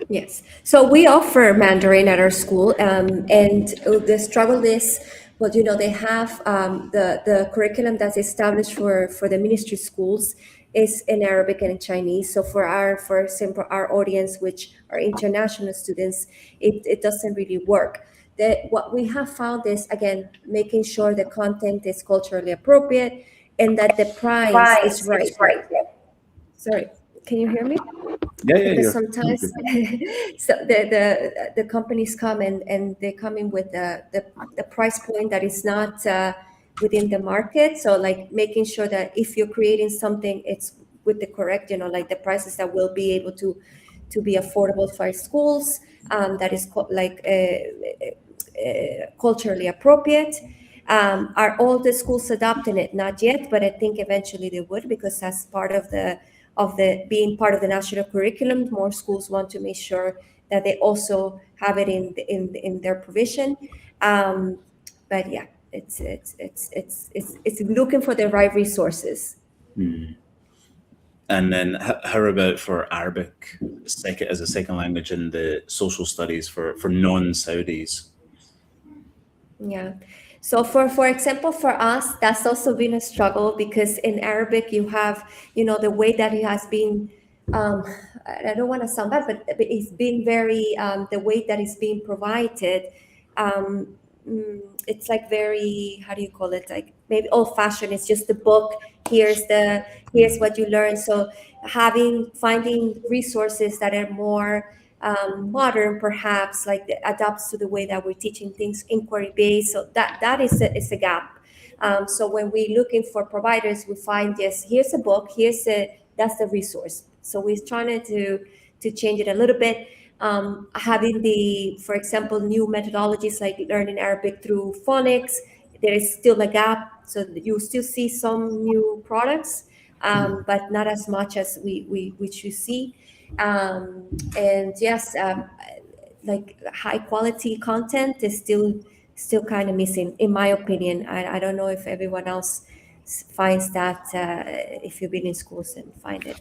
Yes. So we offer Mandarin at our school, and the struggle is, well, you know, they have the curriculum that's established for the ministry schools is in Arabic and in Chinese. So for example, our audience, which are international students, it doesn't really work. What we have found is, again, making sure the content is culturally appropriate and that the price is right. Sorry, can you hear me? Yeah. Because sometimes so the companies come and they come in with the price point that is not within the market. So like making sure that if you're creating something, it's with the correct, you know, like the prices that will be able to be affordable for schools, that is culturally appropriate. Are all the schools adopting it? Not yet, but I think eventually they would, because that's part of the being part of the national curriculum. More schools want to make sure that they also have it in their provision. But yeah, it's looking for the right resources. And then how about for Arabic as a second language in the social studies for non-Saudis? Yeah. So for example, for us, that's also been a struggle because in Arabic you have, the way that it has been, I don't want to sound bad, but it's been very, the way that it's being provided, it's like very, how do you call it? Like maybe old fashioned. It's just the book. Here's what you learn. So finding resources that are more modern, perhaps, like adapts to the way that we're teaching things, inquiry based. So that is a gap. So when we're looking for providers, we find, yes, here's a book, that's the resource. So we're trying to change it a little bit. Having for example, new methodologies like learning Arabic through phonics, there is still a gap. So you still see some new products, but not as much as we should see. And yes, like high quality content is still kind of missing, in my opinion. I don't know if everyone else finds that, if you've been in schools and find it.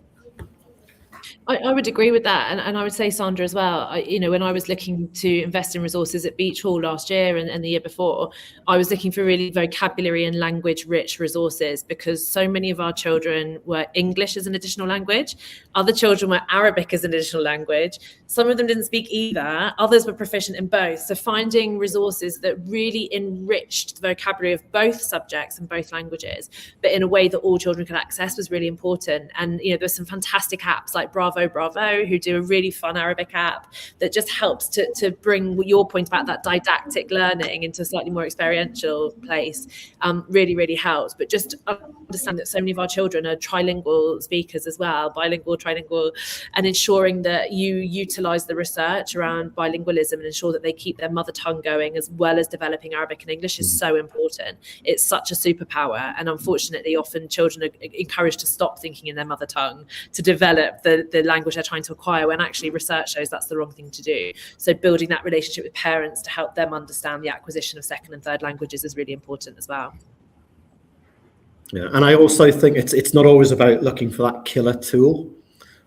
I would agree with that. And I would say, Sandra, as well, when I was looking to invest in resources at Beach Hall last year and the year before, I was looking for really vocabulary and language rich resources because so many of our children were English as an additional language. Other children were Arabic as an additional language. Some of them didn't speak either. Others were proficient in both. So finding resources that really enriched the vocabulary of both subjects and both languages, but in a way that all children could access was really important. And, there's some fantastic apps like Bravo, who do a really fun Arabic app that just helps to bring your point about that didactic learning into a slightly more experiential place. Really, really helps. But just understand that so many of our children are trilingual speakers as well, bilingual, trilingual, and ensuring that you utilize the research around bilingualism and ensure that they keep their mother tongue going as well as developing Arabic and English is so important. It's such a superpower. And unfortunately, often children are encouraged to stop thinking in their mother tongue to develop the language they're trying to acquire, when actually research shows that's the wrong thing to do. So building that relationship with parents to help them understand the acquisition of second and third languages is really important as well. Yeah, and I also think it's not always about looking for that killer tool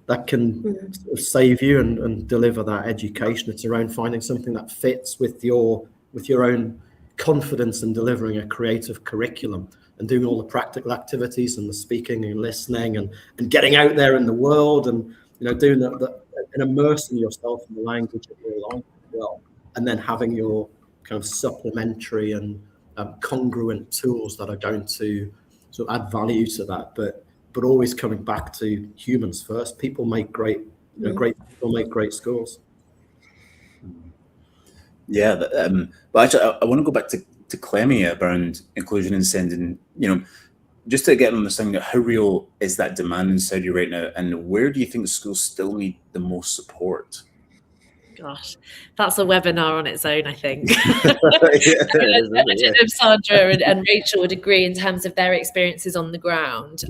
that can sort of save you and deliver that education. It's around finding something that fits with your own confidence in delivering a creative curriculum and doing all the practical activities and the speaking and listening and getting out there in the world and doing that and immersing yourself in the language of your life as well, and then having your kind of supplementary and congruent tools that are going to sort of add value to that, but always coming back to humans first. People make great people make great schools. Yeah, but actually, I want to go back to Clemmy around inclusion and sending, just to get an understanding of how real is that demand in Saudi right now, and where do you think schools still need the most support? Gosh, that's a webinar on its own, I think. I don't know if Sandra and Rachel would agree in terms of their experiences on the ground.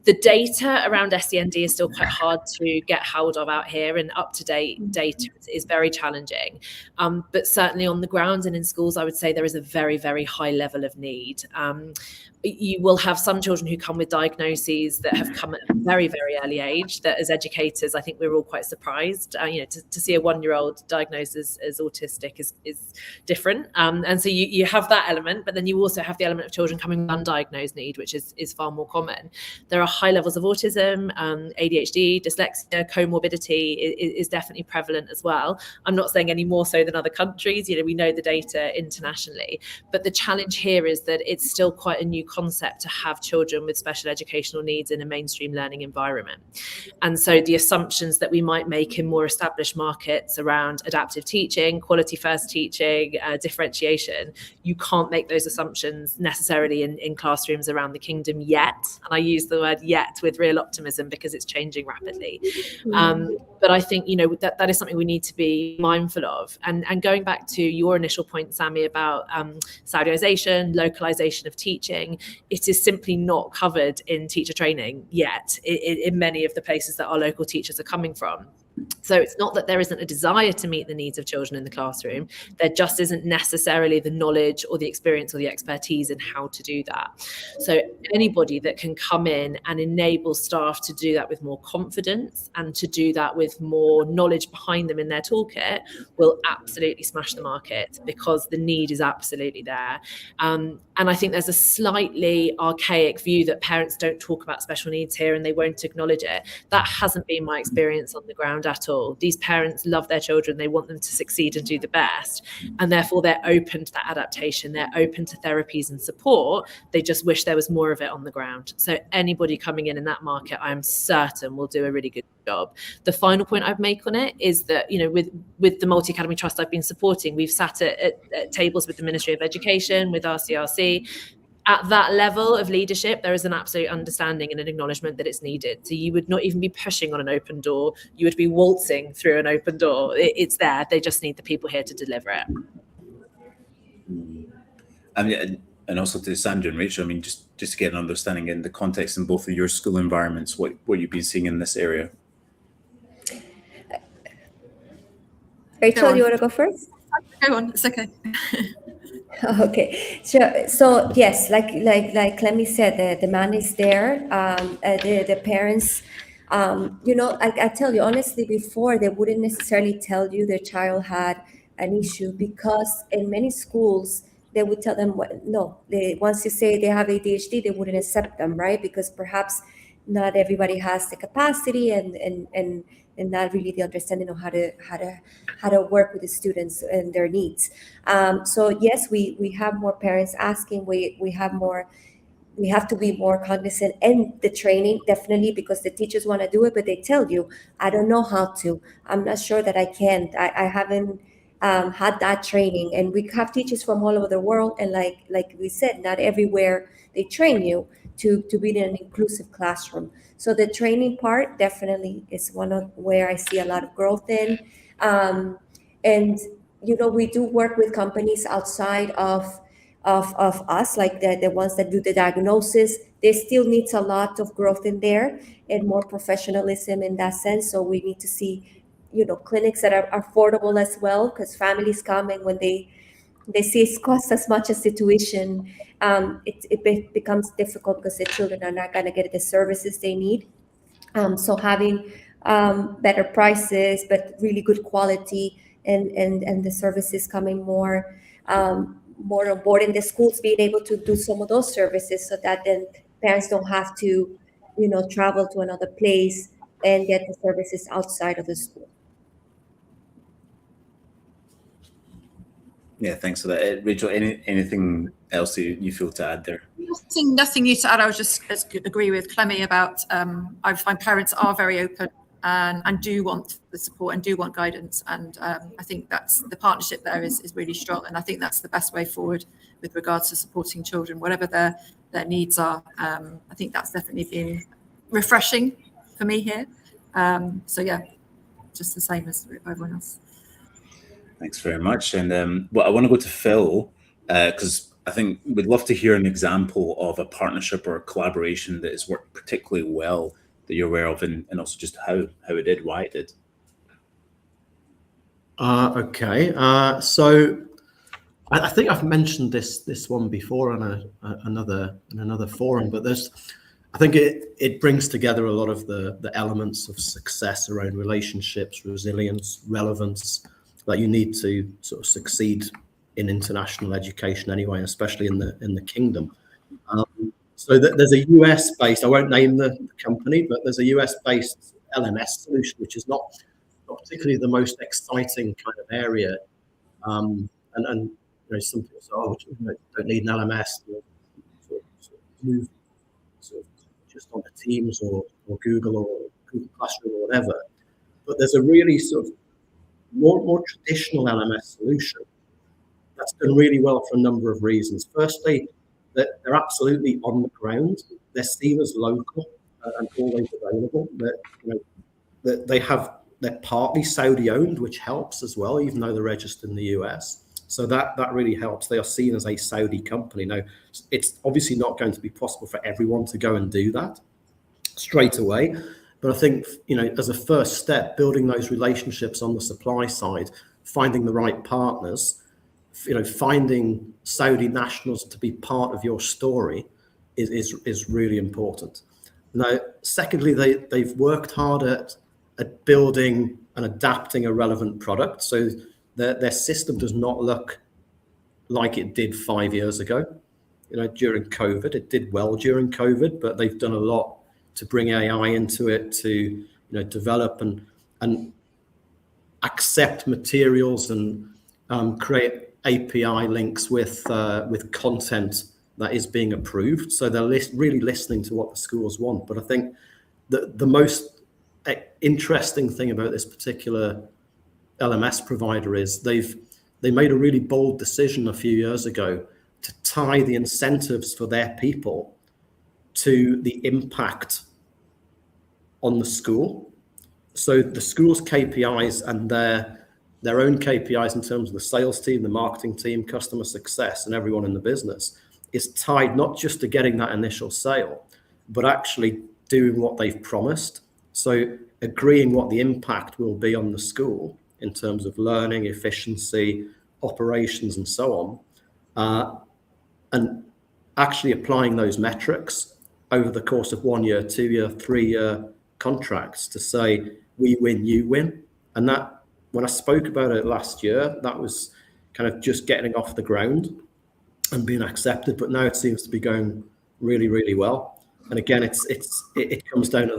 The data around SEND is still quite hard to get hold of out here, and up-to-date data is very challenging. But certainly on the ground and in schools, I would say there is a very, very high level of need. You will have some children who come with diagnoses that have come at a very, very early age that as educators, I think we're all quite surprised. To see a 1-year-old diagnosed as autistic is different. And so you have that element, but then you also have the element of children coming with undiagnosed need, which is far more common. There are high levels of autism, ADHD, dyslexia, comorbidity is definitely prevalent as well. I'm not saying any more so than other countries. We know the data internationally, but the challenge here is that it's still quite a new concept to have children with special educational needs in a mainstream learning environment. And so the assumptions that we might make in more established markets around adaptive teaching, quality first teaching, differentiation, you can't make those assumptions necessarily in classrooms around the kingdom yet. And I use the word yet with real optimism because it's changing rapidly. But I think, that is something we need to be mindful of. And going back to your initial point, Sammy, about Saudization, localization of teaching, it is simply not covered in teacher training yet in many of the places that our local teachers are coming from. So it's not that there isn't a desire to meet the needs of children in the classroom. There just isn't necessarily the knowledge or the experience or the expertise in how to do that. So anybody that can come in and enable staff to do that with more confidence and to do that with more knowledge behind them in their toolkit will absolutely smash the market, because the need is absolutely there. And I think there's a slightly archaic view that parents don't talk about special needs here and they won't acknowledge it. That hasn't been my experience on the ground at all. These parents love their children. They want them to succeed and do the best. And therefore, they're open to that adaptation. They're open to therapies and support. They just wish there was more of it on the ground. So anybody coming in that market, I'm certain will do a really good job. The final point I'd make on it is that, you know, with the Multi-Academy Trust I've been supporting, we've sat at tables with the Ministry of Education, with RCRC. At that level of leadership, there is an absolute understanding and an acknowledgement that it's needed. So you would not even be pushing on an open door. You would be waltzing through an open door. It's there. They just need the people here to deliver it. I mean, and also to Sandra and Rachel, I mean, just to get an understanding in the context in both of your school environments, what you've been seeing in this area. Rachel, you want to go first? Go on, it's okay. Okay, sure. So yes, like Clemmy said, the demand is there. The parents, you know, I tell you honestly, before they wouldn't necessarily tell you their child had an issue, because in many schools they would tell them, no, once you say they have ADHD, they wouldn't accept them, right? Because perhaps not everybody has the capacity and not really the understanding of how to work with the students and their needs. So yes, we have more parents asking. We have to be more cognizant, and the training definitely, because the teachers want to do it, but they tell you, I don't know how to. I'm not sure that I can. I haven't had that training, and we have teachers from all over the world, and like we said, not everywhere they train you to be in an inclusive classroom. So the training part definitely is one of where I see a lot of growth in. And you know, we do work with companies outside of us, like the ones that do the diagnosis. There still needs a lot of growth in there and more professionalism in that sense. So we need to see, you know, clinics that are affordable as well, because families come, and when they see it costs as much as the tuition, it becomes difficult because the children are not going to get the services they need. So having better prices, but really good quality, and the services coming more on board, and the schools being able to do some of those services, so that then parents don't have to, you know, travel to another place and get the services outside of the school. Yeah, thanks for that. Rachel, anything else you feel to add there? Nothing new to add. I was just agree with Clemmy about, I find parents are very open and do want the support and do want guidance. And I think that's the partnership there is really strong. And I think that's the best way forward with regards to supporting children, whatever their needs are. I think that's definitely been refreshing for me here. So yeah, just the same as everyone else. Thanks very much. And well, I want to go to Phil, because I think we'd love to hear an example of a partnership or a collaboration that has worked particularly well that you're aware of, and also just how it did, why it did. Okay. So I think I've mentioned this one before on another forum, but I think it brings together a lot of the elements of success around relationships, resilience, relevance, that you need to sort of succeed in international education anyway, especially in the kingdom. So there's a US based, I won't name the company, but there's a US based LMS solution, which is not particularly the most exciting kind of area. And you know, some people say, oh, you don't need an LMS, sort of move just onto Teams or Google or Google Classroom or whatever. But there's a really sort of more traditional LMS solution that's done really well for a number of reasons. Firstly, that they're absolutely on the ground. They're seen as local and always available. They're partly Saudi owned, which helps as well, even though they're registered in the US. So that really helps. They are seen as a Saudi company. Now, it's obviously not going to be possible for everyone to go and do that straight away. But I think, as a first step, building those relationships on the supply side, finding the right partners, finding Saudi nationals to be part of your story is really important. Now, secondly, they've worked hard at building and adapting a relevant product. So their system does not look like it did 5 years ago. During COVID, it did well during COVID, but they've done a lot to bring AI into it, to develop and accept materials and create API links with content that is being approved. So they're really listening to what the schools want. But I think the most interesting thing about this particular LMS provider is they made a really bold decision a few years ago to tie the incentives for their people to the impact on the school. So the school's KPIs and their own KPIs in terms of the sales team, the marketing team, customer success, and everyone in the business is tied not just to getting that initial sale, but actually doing what they've promised. So agreeing what the impact will be on the school in terms of learning, efficiency, operations, and so on, and actually applying those metrics over the course of 1 year, 2 year, 3 year contracts to say, we win, you win. And that, when I spoke about it last year, that was kind of just getting off the ground and being accepted. But now it seems to be going really, really well. And again, it comes down to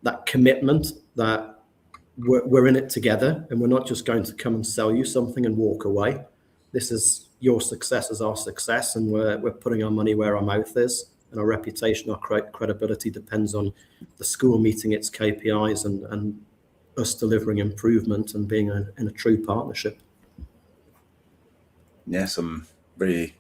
that commitment that we're in it together, and we're not just going to come and sell you something and walk away. This is your success is our success, and we're putting our money where our mouth is, and our reputation, our credibility depends on the school meeting its KPIs and us delivering improvement and being in a true partnership. Yeah, some very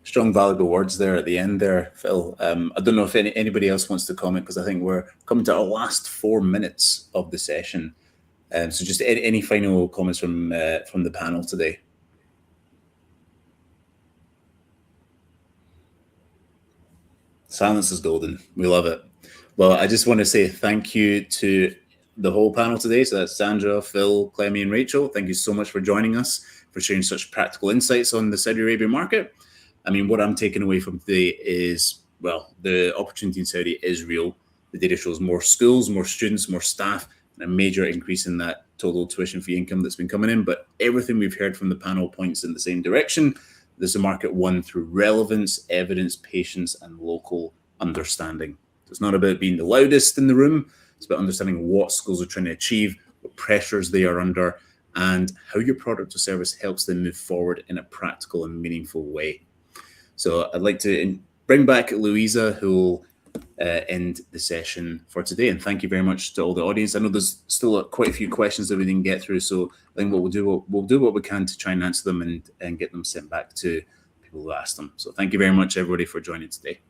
strong, valuable words there at the end there, Phil. I don't know if anybody else wants to comment, because I think we're coming to our last 4 minutes of the session. So just any final comments from the panel today? Silence is golden. We love it. Well, I just want to say thank you to the whole panel today. So that's Sandra, Phil, Clemmy, and Rachel. Thank you so much for joining us, for sharing such practical insights on the Saudi Arabian market. I mean, what I'm taking away from today is, well, the opportunity in Saudi is real. The data shows more schools, more students, more staff, and a major increase in that total tuition fee income that's been coming in. But everything we've heard from the panel points in the same direction. There's a market won through relevance, evidence, patience, and local understanding. So it's not about being the loudest in the room. It's about understanding what schools are trying to achieve, what pressures they are under, and how your product or service helps them move forward in a practical and meaningful way. So I'd like to bring back Louisa, who will end the session for today. And thank you very much to all the audience. I know there's still quite a few questions that we didn't get through. So I think what we'll do what we can to try and answer them and get them sent back to people who asked them. So thank you very much, everybody, for joining today.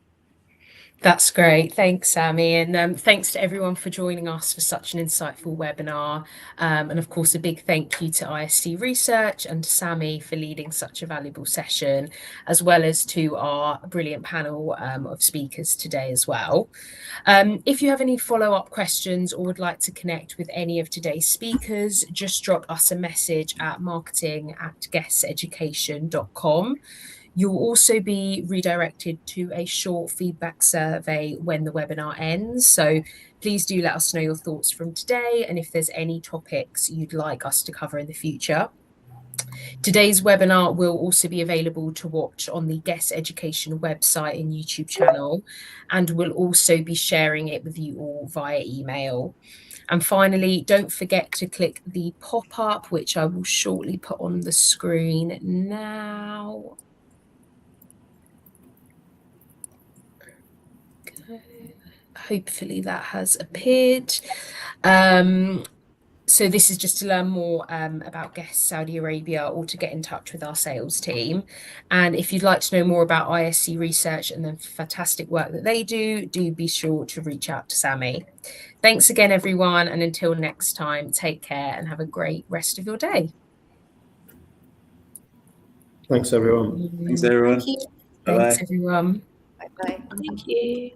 That's great. Thanks, Sammy. And thanks to everyone for joining us for such an insightful webinar. And of course, a big thank you to ISC Research and to Sammy for leading such a valuable session, as well as to our brilliant panel of speakers today as well. If you have any follow-up questions or would like to connect with any of today's speakers, just drop us a message at marketing@guesseducation.com. You'll also be redirected to a short feedback survey when the webinar ends. So please do let us know your thoughts from today and if there's any topics you'd like us to cover in the future. Today's webinar will also be available to watch on the Guess Education website and YouTube channel, and we'll also be sharing it with you all via email. And finally, don't forget to click the pop-up, which I will shortly put on the screen now. Hopefully that has appeared. So this is just to learn more about Guess Saudi Arabia or to get in touch with our sales team. And if you'd like to know more about ISC Research and the fantastic work that they do be sure to reach out to Sammy. Thanks again, everyone. And until next time, take care and have a great rest of your day. Thanks, everyone. Thanks, everyone. Thank you. Bye-bye. Thanks, everyone. Bye-bye. Thank you.